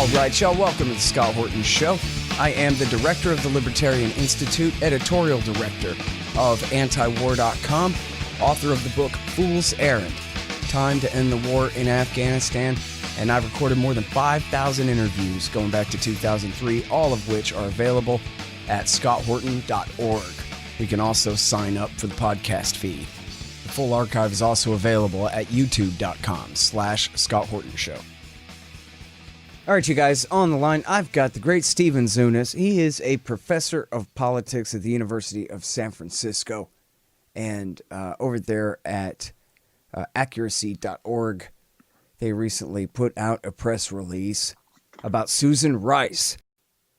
All right, y'all, welcome to the Scott Horton Show. I am the director of the Libertarian Institute, editorial director of antiwar.com, author of the book Fool's Errand, Time to End the War in Afghanistan, and I've recorded more than 5,000 interviews going back to 2003, all of which are available at scotthorton.org. You can also sign up for the podcast feed. The full archive is also available at youtube.com/Scott Horton Show. All right, you guys, on the line, I've got the great Stephen Zunes. He is a professor of politics at the University of San Francisco. And over there at accuracy.org, they recently put out a press release about Susan Rice,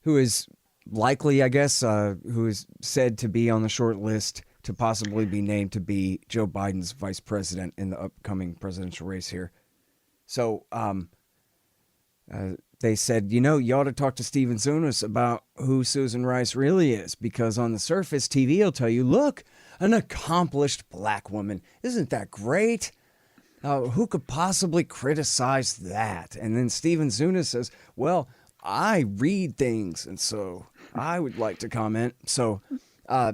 who is likely, I guess, who is said to be on the short list to possibly be named to be Joe Biden's vice president in the upcoming presidential race here. So, they said, you ought to talk to Stephen Zunes about who Susan Rice really is, because on the surface, TV will tell you, look, an accomplished black woman. Isn't that great? Who could possibly criticize that? And then Stephen Zunes says, well, I read things, and so I would like to comment. So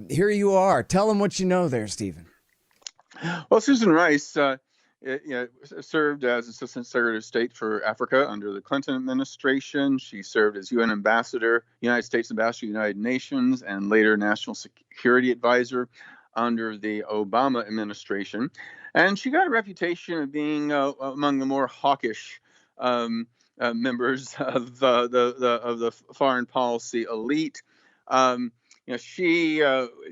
here you are. Tell them what you know there, Stephen. Well, Susan Rice served as Assistant Secretary of State for Africa under the Clinton administration. She served as UN Ambassador, United States Ambassador to the United Nations, and later National Security Advisor under the Obama administration. And she got a reputation of being among the more hawkish members of the foreign policy elite. She,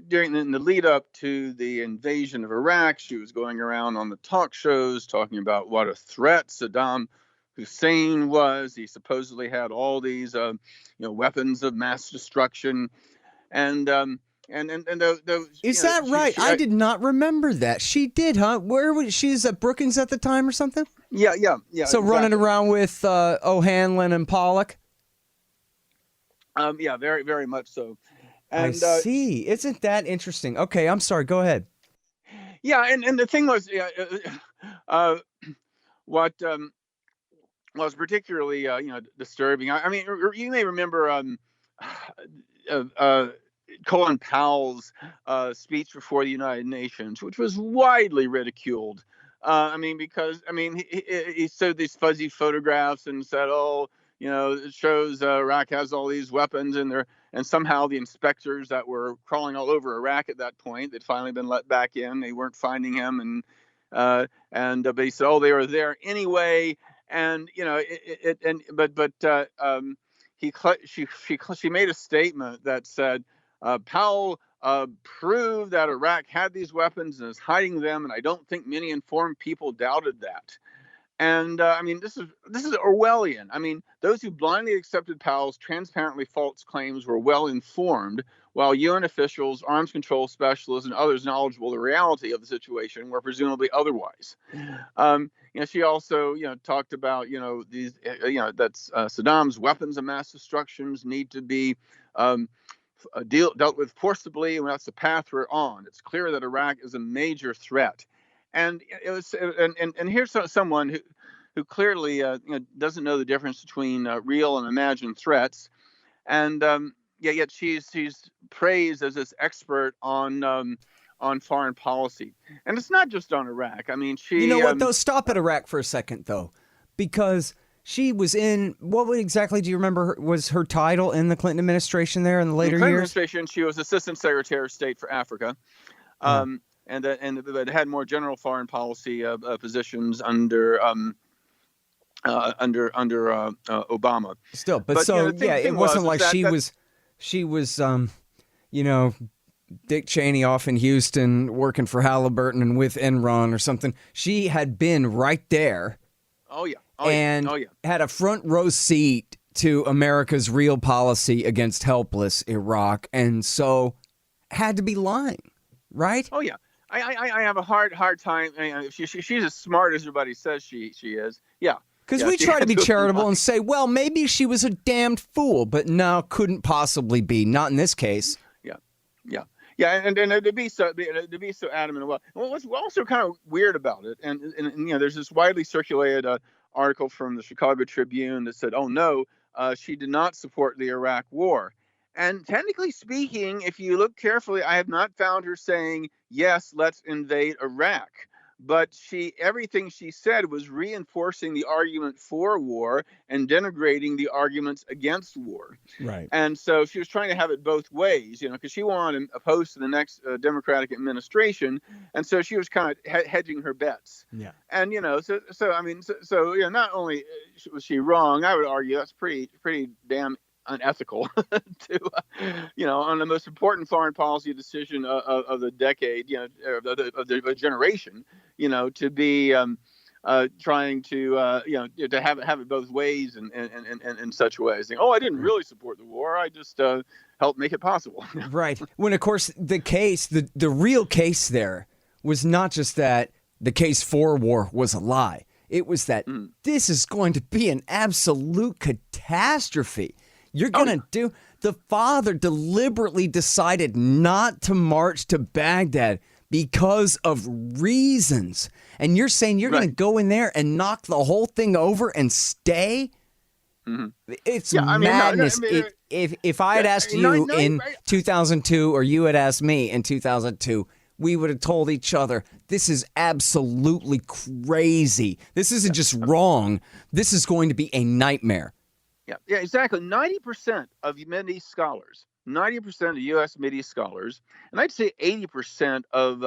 during the lead up to the invasion of Iraq, she was going around on the talk shows talking about what a threat Saddam Hussein was. He supposedly had all these, weapons of mass destruction, and is that right? I did not remember that. She did, huh? Where was she? Was at Brookings at the time or something? Yeah. So exactly. Running around with O'Hanlon and Pollock. Very, very much so. And, I see. Isn't that interesting? Okay, I'm sorry. Go ahead. Yeah, and the thing was, what was particularly, disturbing. I mean, you may remember Colin Powell's speech before the United Nations, which was widely ridiculed. Because he showed these fuzzy photographs and said, it shows Iraq has all these weapons and somehow the inspectors that were crawling all over Iraq at that point, they'd finally been let back in. They weren't finding him, but he said, they were there anyway. And she made a statement that said, Powell proved that Iraq had these weapons and is hiding them, and I don't think many informed people doubted that. And this is Orwellian. I mean, those who blindly accepted Powell's transparently false claims were well informed, while UN officials, arms control specialists, and others knowledgeable of the reality of the situation were presumably otherwise. She also, talked about, these, that Saddam's weapons of mass destructions need to be dealt with forcibly, and that's the path we're on. It's clear that Iraq is a major threat. And it was, and here's someone who clearly doesn't know the difference between real and imagined threats, and yet she's praised as this expert on foreign policy, and it's not just on Iraq. I mean, she. You know what though? Stop at Iraq for a second though, because she was in what exactly do you remember was her title in the Clinton administration there in the later Clinton years? Administration, she was Assistant Secretary of State for Africa. And had more general foreign policy positions under Obama. Still, but it wasn't like she was Dick Cheney off in Houston working for Halliburton and with Enron or something. She had been right there. Had a front row seat to America's real policy against helpless Iraq, and so had to be lying, right? Oh yeah. I have a hard time. She's as smart as everybody says she is. Yeah. Because we try to be charitable and say, well, maybe she was a damned fool, but no, couldn't possibly be. Not in this case. Yeah. And to be so adamant about. Well, what's also kind of weird about it, and there's this widely circulated article from the Chicago Tribune that said, oh no, she did not support the Iraq War. And technically speaking, if you look carefully, I have not found her saying, yes, let's invade Iraq. But everything she said was reinforcing the argument for war and denigrating the arguments against war. Right. And so she was trying to have it both ways, because she wanted to oppose to the next Democratic administration. And so she was kind of hedging her bets. Yeah. And, not only was she wrong, I would argue that's pretty damn unethical to, on the most important foreign policy decision of the decade, of the generation, to be trying to, to have it both ways and in such ways. Saying, I didn't really support the war. I just helped make it possible. Right. When, of course, the real case there was not just that the case for war was a lie. It was that this is going to be an absolute catastrophe. You're going to the father deliberately decided not to march to Baghdad because of reasons. And you're saying you're going to go in there and knock the whole thing over and stay? Mm-hmm. It's madness. If I had asked you in 2002 or you had asked me in 2002, we would have told each other, this is absolutely crazy. This isn't just wrong. This is going to be a nightmare. Yeah, exactly. 90% of Mideast scholars, 90% of U.S. Mideast scholars, and I'd say 80% of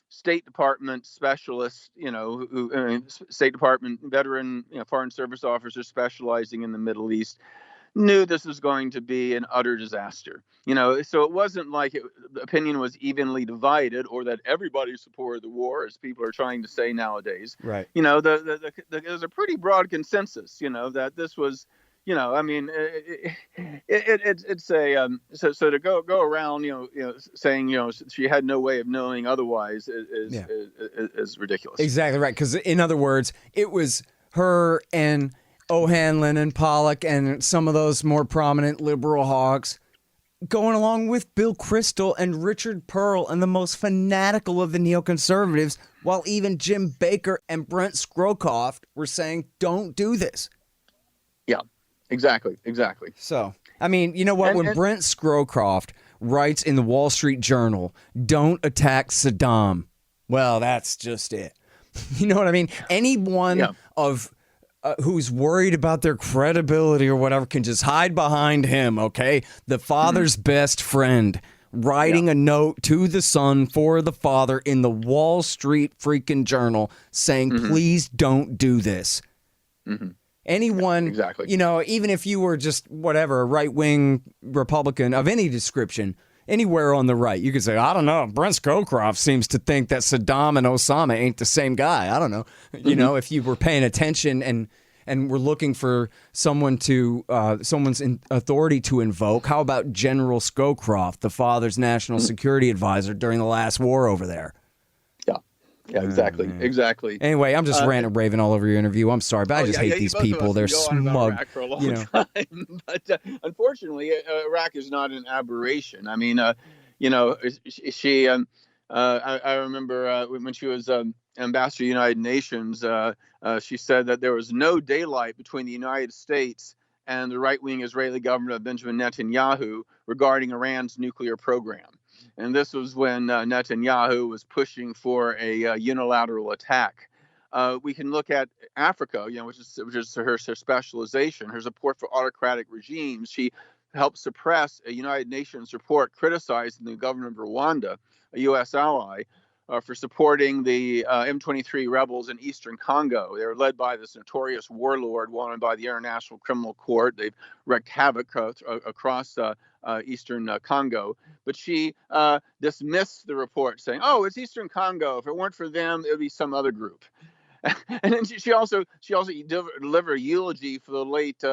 State Department specialists, State Department veteran, Foreign Service officers specializing in the Middle East, knew this was going to be an utter disaster. So it wasn't like the opinion was evenly divided or that everybody supported the war, as people are trying to say nowadays. Right. There's a pretty broad consensus, that this was. It's a so to go around, saying she had no way of knowing otherwise is ridiculous. Exactly right, because in other words, it was her and O'Hanlon and Pollock and some of those more prominent liberal hawks going along with Bill Kristol and Richard Pearl and the most fanatical of the neoconservatives, while even Jim Baker and Brent Scrowcroft were saying, "Don't do this." Yeah. Exactly. So, you know what? When Brent Scrowcroft writes in the Wall Street Journal, "Don't attack Saddam," well, that's just it. You know what I mean? Anyone of who's worried about their credibility or whatever can just hide behind him, okay? The father's best friend writing a note to the son for the father in the Wall Street freaking Journal saying, please don't do this. Mm-hmm. Anyone, exactly. Even if you were just whatever, a right-wing Republican of any description, anywhere on the right, you could say, I don't know, Brent Scowcroft seems to think that Saddam and Osama ain't the same guy. I don't know. If you were paying attention and were looking for someone to, someone's authority to invoke, how about General Scowcroft, the father's national security advisor during the last war over there? Yeah, exactly. Anyway, I'm just ranting and raving all over your interview. I'm sorry, but I just hate these people. They're smug. For a long time. But unfortunately, Iraq is not an aberration. I remember when she was ambassador to the United Nations, she said that there was no daylight between the United States and the right-wing Israeli government of Benjamin Netanyahu regarding Iran's nuclear program. And this was when Netanyahu was pushing for a unilateral attack. We can look at Africa, which is her specialization, her support for autocratic regimes. She helped suppress a United Nations report criticizing the government of Rwanda, a U.S. ally, for supporting the M23 rebels in eastern Congo. They were led by this notorious warlord wanted by the International Criminal Court. They've wreaked havoc across eastern Congo. But she dismissed the report, saying, "Oh, it's Eastern Congo. If it weren't for them, it would be some other group." And then she also delivered a eulogy for the late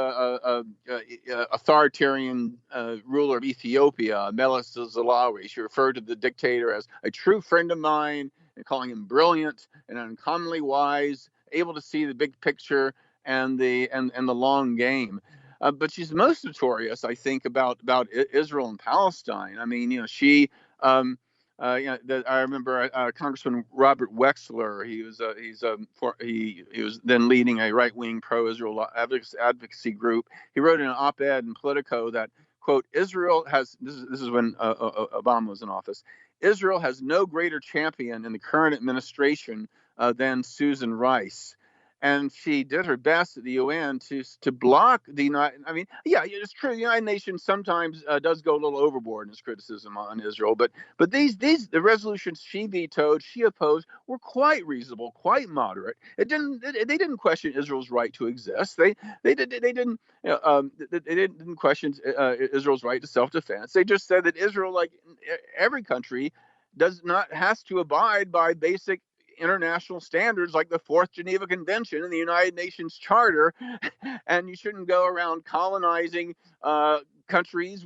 authoritarian ruler of Ethiopia, Meles Zenawi. She referred to the dictator as a true friend of mine, and calling him brilliant and uncommonly wise, able to see the big picture and the long game. But she's most notorious, I think, about Israel and Palestine. She I remember Congressman Robert Wexler. He was then leading a right-wing pro-Israel advocacy group. He wrote in an op-ed in Politico that, quote, Israel has, this is when Obama was in office, Israel has no greater champion in the current administration than Susan Rice. And she did her best at the UN to block the United. I mean, yeah, it's true. The United Nations sometimes does go a little overboard in its criticism on Israel, but the resolutions she vetoed, she opposed, were quite reasonable, quite moderate. They didn't question Israel's right to exist. They didn't question Israel's right to self-defense. They just said that Israel, like every country, has to abide by basic international standards like the Fourth Geneva Convention and the United Nations Charter, and you shouldn't go around colonizing countries,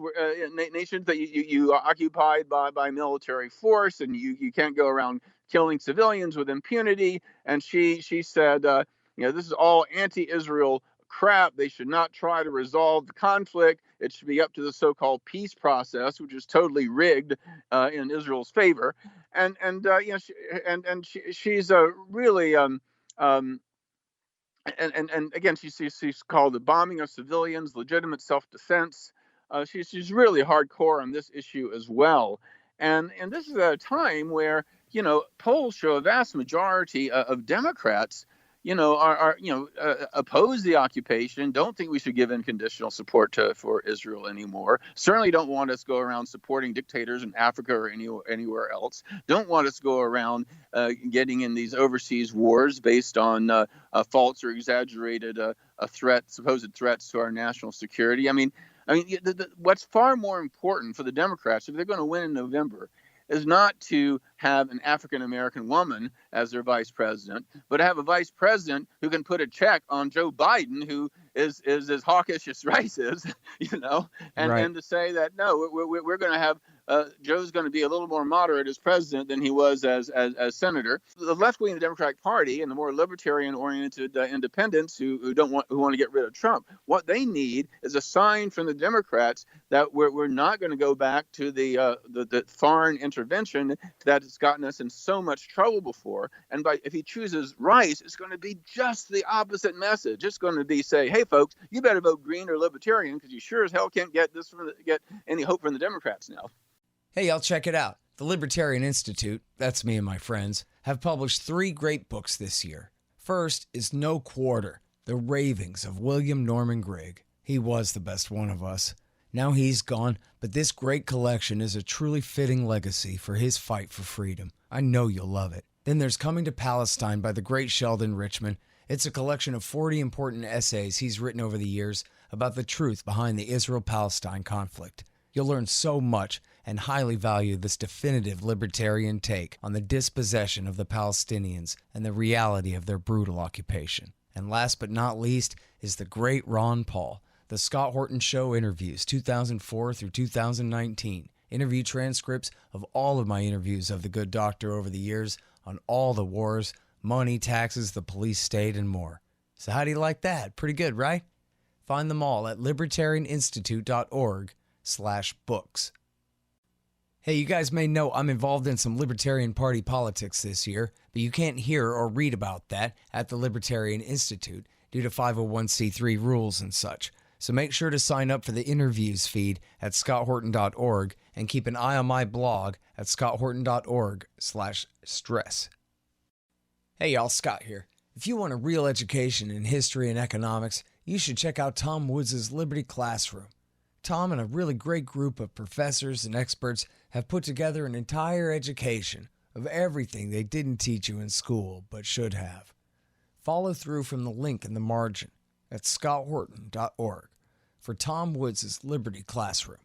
nations that you occupied by military force, and you can't go around killing civilians with impunity. And she said, this is all anti-Israel crap. They should not try to resolve the conflict. It should be up to the so-called peace process, which is totally rigged in Israel's favor. She's a really and again, she's called the bombing of civilians legitimate self-defense. She's really hardcore on this issue as well. And this is at a time where polls show a vast majority of Democrats oppose the occupation, don't think we should give unconditional support for Israel anymore, certainly don't want us to go around supporting dictators in Africa or anywhere else, don't want us to go around getting in these overseas wars based on false or exaggerated supposed threats to our national security. I mean, what's far more important for the Democrats, if they're going to win in November, is not to have an African-American woman as their vice president, but to have a vice president who can put a check on Joe Biden, who is as hawkish as Rice is, and to say that, no, we're going to have Joe's going to be a little more moderate as president than he was as senator. The left wing of the Democratic Party and the more libertarian-oriented independents who want to get rid of Trump, what they need is a sign from the Democrats that we're not going to go back to the foreign intervention that has gotten us in so much trouble before. And if he chooses Rice, it's going to be just the opposite message. It's going to be say, hey folks, you better vote Green or Libertarian because you sure as hell can't get any hope from the Democrats now. Hey, y'all, check it out. The Libertarian Institute, that's me and my friends, have published 3 great books this year. First is No Quarter, The Ravings of William Norman Grigg. He was the best one of us. Now he's gone, but this great collection is a truly fitting legacy for his fight for freedom. I know you'll love it. Then there's Coming to Palestine by the great Sheldon Richman. It's a collection of 40 important essays he's written over the years about the truth behind the Israel-Palestine conflict. You'll learn so much and highly value this definitive libertarian take on the dispossession of the Palestinians and the reality of their brutal occupation. And last but not least is the great Ron Paul, The Scott Horton Show Interviews, 2004 through 2019. Interview transcripts of all of my interviews of the good doctor over the years on all the wars, money, taxes, the police state, and more. So how do you like that? Pretty good, right? Find them all at libertarianinstitute.org/books. Hey, you guys may know I'm involved in some Libertarian Party politics this year, but you can't hear or read about that at the Libertarian Institute due to 501c3 rules and such. So make sure to sign up for the interviews feed at scotthorton.org and keep an eye on my blog at scotthorton.org/stress. Hey y'all, Scott here. If you want a real education in history and economics, you should check out Tom Woods' Liberty Classroom. Tom and a really great group of professors and experts have put together an entire education of everything they didn't teach you in school but should have. Follow through from the link in the margin at scotthorton.org for Tom Woods' Liberty Classroom.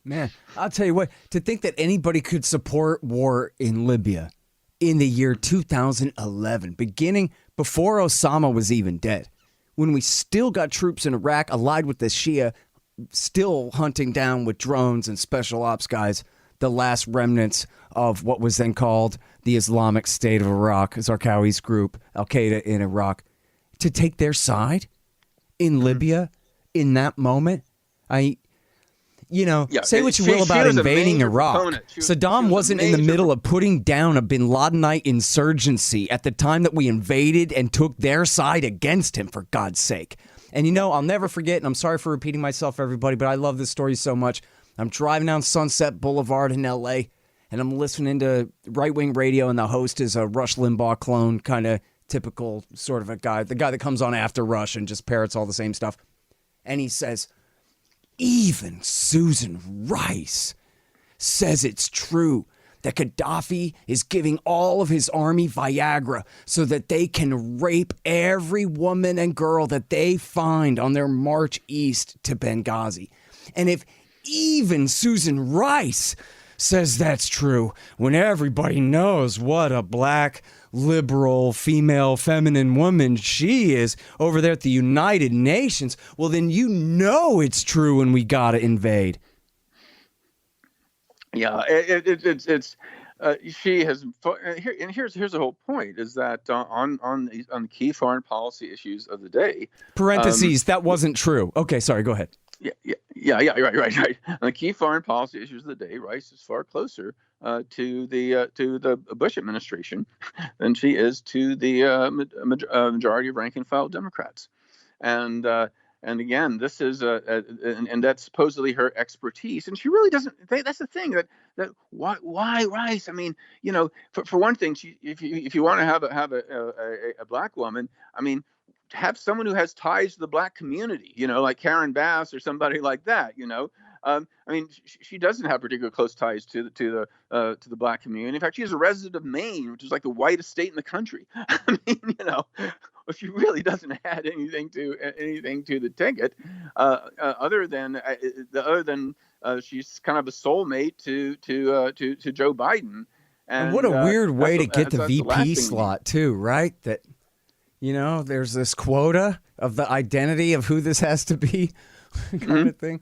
Man, I'll tell you what, to think that anybody could support war in Libya in the year 2011, beginning before Osama was even dead, when we still got troops in Iraq allied with the Shia, still hunting down with drones and special ops guys the last remnants of what was then called the Islamic State of Iraq, Zarqawi's group, Al-Qaeda in Iraq, to take their side in Libya in that moment. Yeah, say what you will about was a invading major Iraq. proponent. She Saddam was a wasn't in the major middle of putting down a bin Ladenite insurgency at the time that we invaded and took their side against him, for God's sake. And I'll never forget, and I'm sorry for repeating myself, everybody, but I love this story so much. I'm driving down Sunset Boulevard in L.A., and I'm listening to right-wing radio, and the host is a Rush Limbaugh clone, kind of typical sort of a guy, the guy that comes on after Rush and just parrots all the same stuff. And he says, even Susan Rice says it's true that Gaddafi is giving all of his army Viagra so that they can rape every woman and girl that they find on their march east to Benghazi. And if even Susan Rice says that's true, when everybody knows what a black, liberal, female, feminine woman she is over there at the United Nations, well, then it's true and we gotta invade. Yeah, it's she has and here's the whole point is that on the key foreign policy issues of the day. Parentheses, that wasn't true. Okay, sorry, go ahead. Yeah, right. On the key foreign policy issues of the day, Rice is far closer to the Bush administration than she is to the majority of rank and file Democrats, and again, this is and that's supposedly her expertise, and she really doesn't. That's the thing that why Rice? I mean, for one thing, if you want to have a black woman, I mean, have someone who has ties to the black community, like Karen Bass or somebody like that. I mean, she doesn't have particular close ties to the black community. In fact, she is a resident of Maine, which is like the whitest state in the country. I mean, she really doesn't add anything to the ticket, other than she's kind of a soulmate to Joe Biden. And what a weird way to get the VP the slot too, right? That there's this quota of the identity of who this has to be, kind of thing.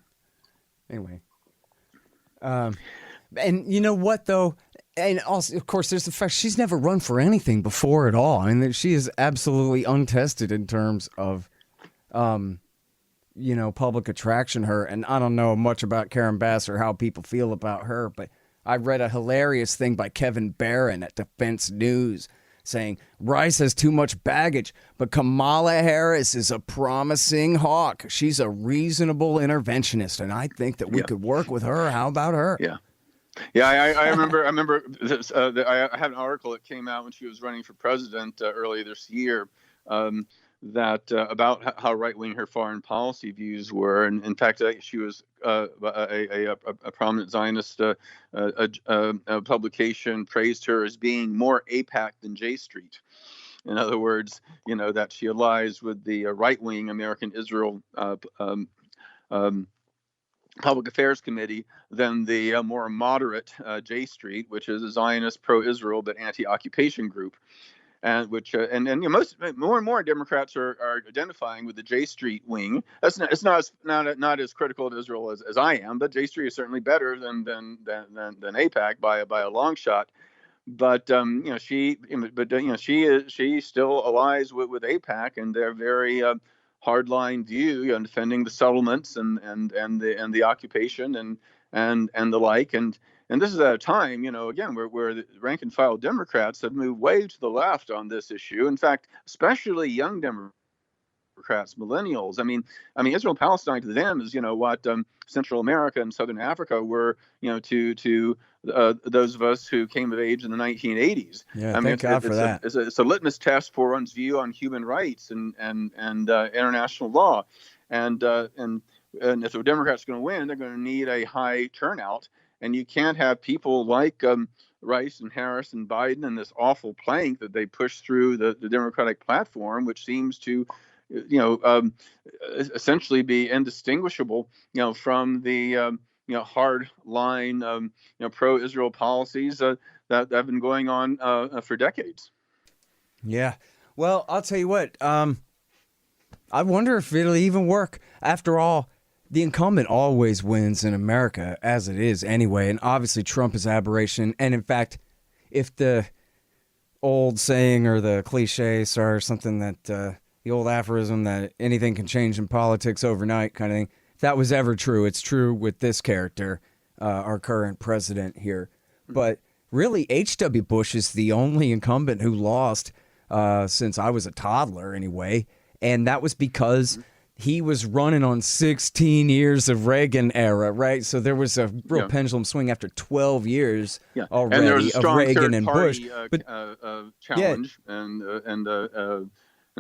Anyway, and you know what though, and also of course there's the fact she's never run for anything before at all. I mean, she is absolutely untested in terms of, public attraction. Her, and I don't know much about Karen Bass or how people feel about her, but I read a hilarious thing by Kevin Barron at Defense News saying Rice has too much baggage, but Kamala Harris is a promising hawk. She's a reasonable interventionist, and I think that we could work with her. How about her? Yeah. I remember this, I had an article that came out when she was running for president earlier this year that about how right-wing her foreign policy views were, and in fact, she was a prominent Zionist publication praised her as being more AIPAC than J Street. In other words, that she allies with the right-wing American Israel Public Affairs Committee than the more moderate J Street, which is a Zionist pro-Israel but anti-occupation group. And which more and more Democrats are identifying with the J Street wing. It's not as critical of Israel as I am, but J Street is certainly better than AIPAC by a long shot. But she still allies with AIPAC, and their very hardline view on defending the settlements and the occupation and the like. And this is at a time, again, where the rank and file Democrats have moved way to the left on this issue. In fact, especially young Democrats, millennials. I mean, Israel-Palestine to them is, what Central America and Southern Africa were, to those of us who came of age in the 1980s. Yeah, thank God for that. It's a litmus test for one's view on human rights and international law. And if the Democrats are going to win, they're going to need a high turnout. And you can't have people like Rice and Harris and Biden and this awful plank that they push through the Democratic platform, which seems to, essentially be indistinguishable, from the, hard line, pro-Israel policies that have been going on for decades. Yeah. Well, I'll tell you what. I wonder if it'll even work. After all, the incumbent always wins in America, as it is anyway, and obviously Trump is aberration. And in fact, if the old saying or the cliche or something that the old aphorism that anything can change in politics overnight kind of thing, that was ever true. It's true with this character, our current president here. But really, H.W. Bush is the only incumbent who lost since I was a toddler anyway. And that was because he was running on 16 years of Reagan era, right? So there was a real pendulum swing after 12 years already and there was a strong of Reagan and Bush. Challenge in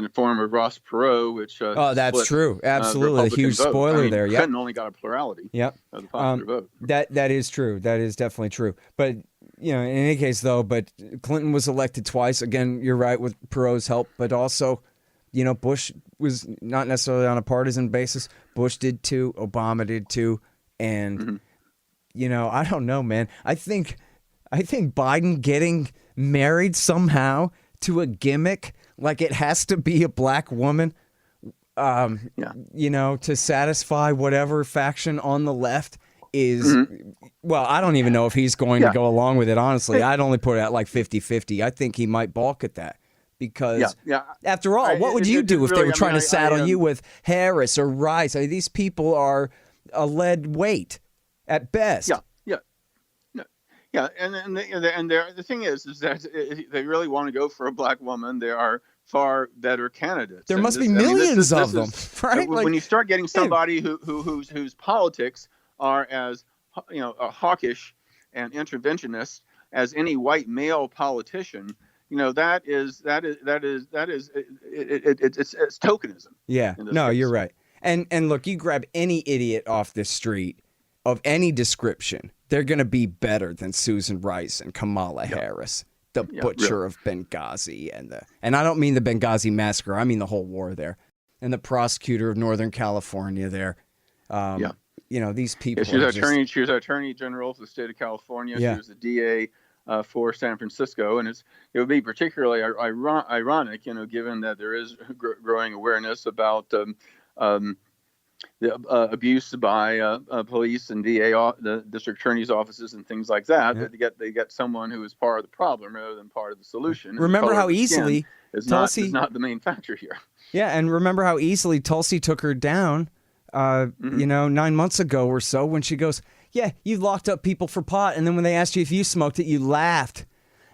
the form of Ross Perot, which that's split, true. Absolutely, a huge vote. spoiler there. Yeah, Clinton only got a plurality. Of the popular vote. That is true. That is definitely true. But in any case, though, but Clinton was elected twice. Again, you're right with Perot's help, but also, Bush was not necessarily on a partisan basis. Bush did too. Obama did too. And I don't know, man. I think Biden getting married somehow to a gimmick, like it has to be a black woman, to satisfy whatever faction on the left is, well, I don't even know if he's going to go along with it, honestly. I'd only put it at like 50-50. I think he might balk at that because, after all, what would you do if they were trying to saddle you with Harris or Rice? I mean, these people are a lead weight at best. Yeah, and the thing is that if they really want to go for a black woman, there are far better candidates. There must be millions of them, right? When you start getting somebody whose politics are as hawkish and interventionist as any white male politician, it's tokenism. Yeah, no, you're right. And look, you grab any idiot off the street of any description, they're going to be better than Susan Rice and Kamala Harris, the butcher of Benghazi and I don't mean the Benghazi massacre, I mean the whole war there, and the prosecutor of Northern California there. These people. She was attorney general for the state of California. She was the DA for San Francisco, and it would be particularly ironic, given that there is growing awareness about the abuse by police and DA, the district attorney's offices and things like that. That they get someone who is part of the problem rather than part of the solution. Remember how easily Tulsi is not the main factor here. Yeah, and remember how easily Tulsi took her down, 9 months ago or so, when she goes, "Yeah, you locked up people for pot," and then when they asked you if you smoked it, you laughed.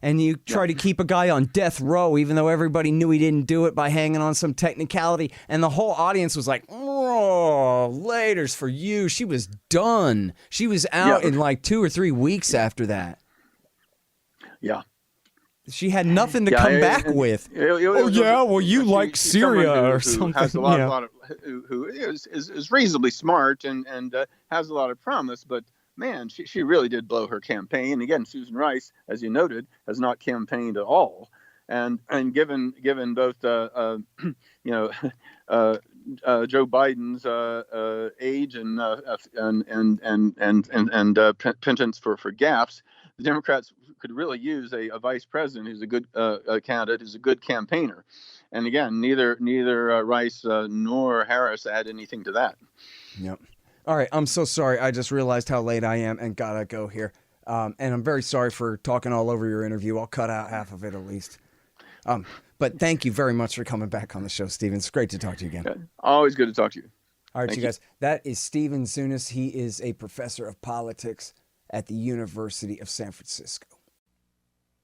And you try to keep a guy on death row, even though everybody knew he didn't do it, by hanging on some technicality. And the whole audience was like, "Oh, laters for you." She was done. She was out in like 2 or 3 weeks after that. Yeah. She had nothing to come back with. You like Syria or something. Has a lot of, who is reasonably smart and has a lot of promise, but man, she really did blow her campaign. And again, Susan Rice, as you noted, has not campaigned at all. And given both Joe Biden's age and penchants for gaps, the Democrats could really use a vice president who's a good candidate, who's a good campaigner. And again, neither Rice nor Harris add anything to that. Yep. All right, I'm so sorry. I just realized how late I am and gotta go here. And I'm very sorry for talking all over your interview. I'll cut out half of it at least. But thank you very much for coming back on the show, Stephen. It's great to talk to you again. Always good to talk to you. All right, you guys. That is Stephen Zunes. He is a professor of politics at the University of San Francisco.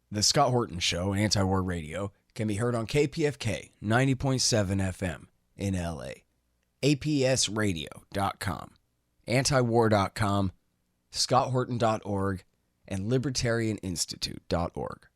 The Scott Horton Show, Anti-War Radio, can be heard on KPFK 90.7 FM in LA, APSradio.com, antiwar.com, scotthorton.org, and libertarianinstitute.org.